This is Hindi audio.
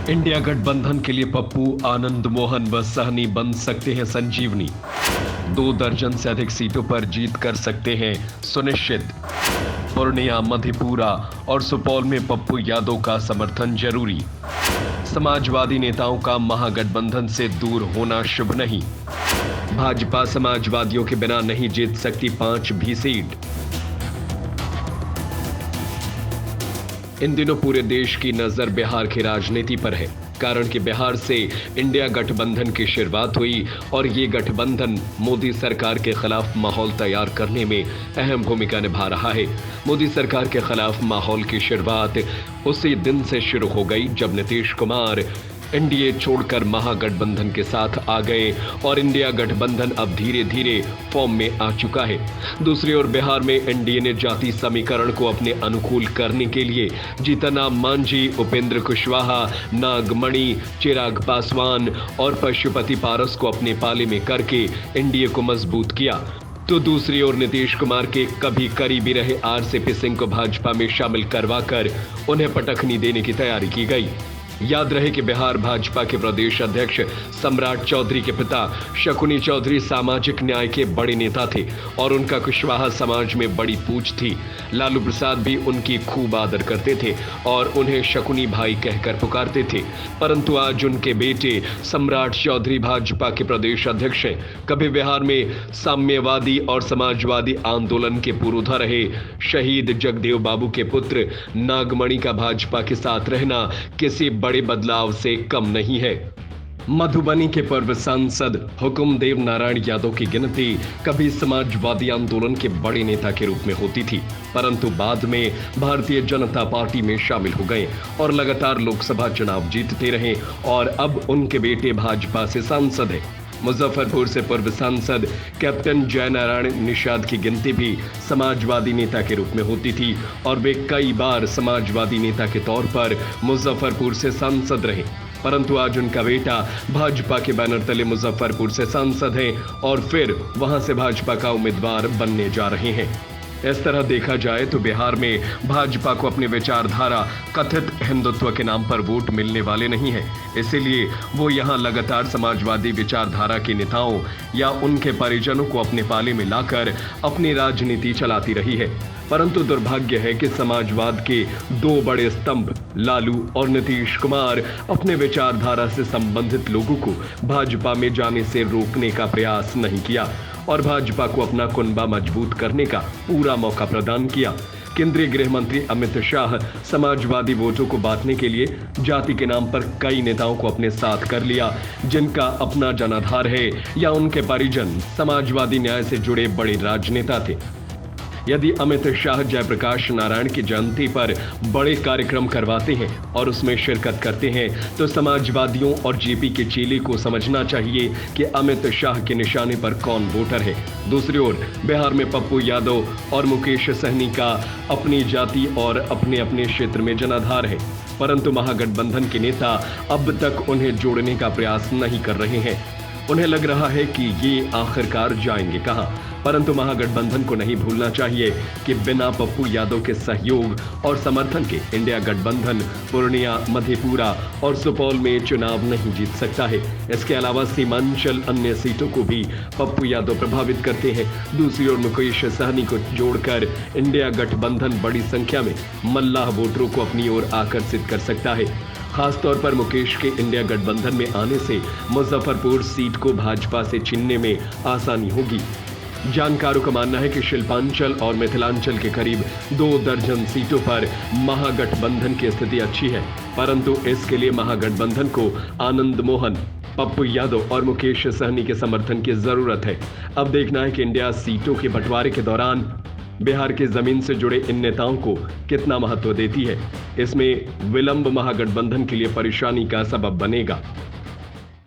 इंडिया गठबंधन के लिए पप्पू, आनंद मोहन व सहनी बन सकते हैं संजीवनी। 2 दर्जन से अधिक सीटों पर जीत कर सकते हैं सुनिश्चित। पूर्णिया, मधेपुरा और सुपौल में पप्पू यादव का समर्थन जरूरी। समाजवादी नेताओं का महागठबंधन से दूर होना शुभ नहीं। भाजपा समाजवादियों के बिना नहीं जीत सकती 5 भी सीट। इन दिनों पूरे देश की नजर बिहार की राजनीति पर है, कारण कि बिहार से इंडिया गठबंधन की शुरुआत हुई और ये गठबंधन मोदी सरकार के खिलाफ माहौल तैयार करने में अहम भूमिका निभा रहा है। मोदी सरकार के खिलाफ माहौल की शुरुआत उसी दिन से शुरू हो गई जब नीतीश कुमार एनडीए छोड़कर महागठबंधन के साथ आ गए और इंडिया गठबंधन अब धीरे धीरे फॉर्म में आ चुका है। दूसरी ओर बिहार में एनडीए ने जाति समीकरण को अपने अनुकूल करने के लिए जीतन राम मांझी, उपेंद्र कुशवाहा, नागमणि, चिराग पासवान और पशुपति पारस को अपने पाले में करके एनडीए को मजबूत किया। तो दूसरी ओर नीतीश कुमार के कभी करीबी रहे आरसीपी सिंह को भाजपा में शामिल करवाकर उन्हें पटखनी देने की तैयारी की गई। याद रहे कि बिहार भाजपा के प्रदेश अध्यक्ष सम्राट चौधरी के पिता शकुनी चौधरी सामाजिक न्याय के बड़े नेता थे और उनका कुशवाहा समाज में बड़ी पूछ थी। लालू प्रसाद भी उनकी खूब आदर करते थे और उन्हें शकुनी भाई कहकर पुकारते थे। परंतु आज उनके बेटे सम्राट चौधरी भाजपा के प्रदेश अध्यक्ष हैं। कभी बिहार में साम्यवादी और समाजवादी आंदोलन के पुरोधा रहे शहीद जगदेव बाबू के पुत्र नागमणि का भाजपा के साथ रहना किसी बड़े बदलाव से कम नहीं है। मधुबनी के पूर्व सांसद हुकुमदेव नारायण यादव की गिनती कभी समाजवादी आंदोलन के बड़े नेता के रूप में होती थी, परंतु बाद में भारतीय जनता पार्टी में शामिल हो गए और लगातार लोकसभा चुनाव जीतते रहे और अब उनके बेटे भाजपा से सांसद हैं। मुजफ्फरपुर से पूर्व सांसद कैप्टन जयनारायण निषाद की गिनती भी समाजवादी नेता के रूप में होती थी और वे कई बार समाजवादी नेता के तौर पर मुजफ्फरपुर से सांसद रहे। परंतु आज उनका बेटा भाजपा के बैनर तले मुजफ्फरपुर से सांसद हैं और फिर वहां से भाजपा का उम्मीदवार बनने जा रहे हैं। इस तरह देखा जाए तो बिहार में भाजपा को अपनी विचारधारा कथित हिंदुत्व के नाम पर वोट मिलने वाले नहीं है, इसीलिए वो यहां लगातार समाजवादी विचारधारा के नेताओं या उनके परिजनों को अपने पाले में लाकर अपनी राजनीति चलाती रही है। परंतु दुर्भाग्य है कि समाजवाद के 2 बड़े स्तंभ लालू और नीतीश कुमार अपने विचारधारा से संबंधित लोगों को भाजपा में जाने से रोकने का प्रयास नहीं किया और भाजपा को अपना कुनबा मजबूत करने का पूरा मौका प्रदान किया। केंद्रीय गृह मंत्री अमित शाह समाजवादी वोटों को बांटने के लिए जाति के नाम पर कई नेताओं को अपने साथ कर लिया, जिनका अपना जनाधार है या उनके परिजन समाजवादी न्याय से जुड़े बड़े राजनेता थे। यदि अमित शाह जयप्रकाश नारायण की जयंती पर बड़े कार्यक्रम करवाते हैं और उसमें शिरकत करते हैं तो समाजवादियों और जेपी के चेले को समझना चाहिए कि अमित शाह के निशाने पर कौन वोटर है। दूसरी ओर बिहार में पप्पू यादव और मुकेश सहनी का अपनी जाति और अपने अपने क्षेत्र में जनाधार है, परंतु महागठबंधन के नेता अब तक उन्हें जोड़ने का प्रयास नहीं कर रहे हैं। उन्हें लग रहा है कि ये आखिरकार जाएंगे कहां, परंतु महागठबंधन को नहीं भूलना चाहिए कि बिना पप्पू यादव के सहयोग और समर्थन के इंडिया गठबंधन पूर्णिया, मधेपुरा और सुपौल में चुनाव नहीं जीत सकता है। इसके अलावा सीमांचल अन्य सीटों को भी पप्पू यादव प्रभावित करते हैं। दूसरी ओर मुकेश सहनी को जोड़कर इंडिया गठबंधन बड़ी संख्या में मल्लाह वोटरों को अपनी ओर आकर्षित कर सकता है। खासतौर पर मुकेश के इंडिया गठबंधन में आने से मुजफ्फरपुर सीट को भाजपा से छीनने में आसानी होगी। जानकारों का मानना है कि शिल्पांचल और मिथिलांचल के करीब 2 दर्जन सीटों पर महागठबंधन की स्थिति अच्छी है, परंतु इसके लिए महागठबंधन को आनंद मोहन, पप्पू यादव और मुकेश सहनी के समर्थन की जरूरत है। अब देखना है कि इंडिया सीटों के बंटवारे के दौरान बिहार की जमीन से जुड़े इन नेताओं को कितना महत्व देती है। इसमें विलंब महागठबंधन के लिए परेशानी का सबब बनेगा।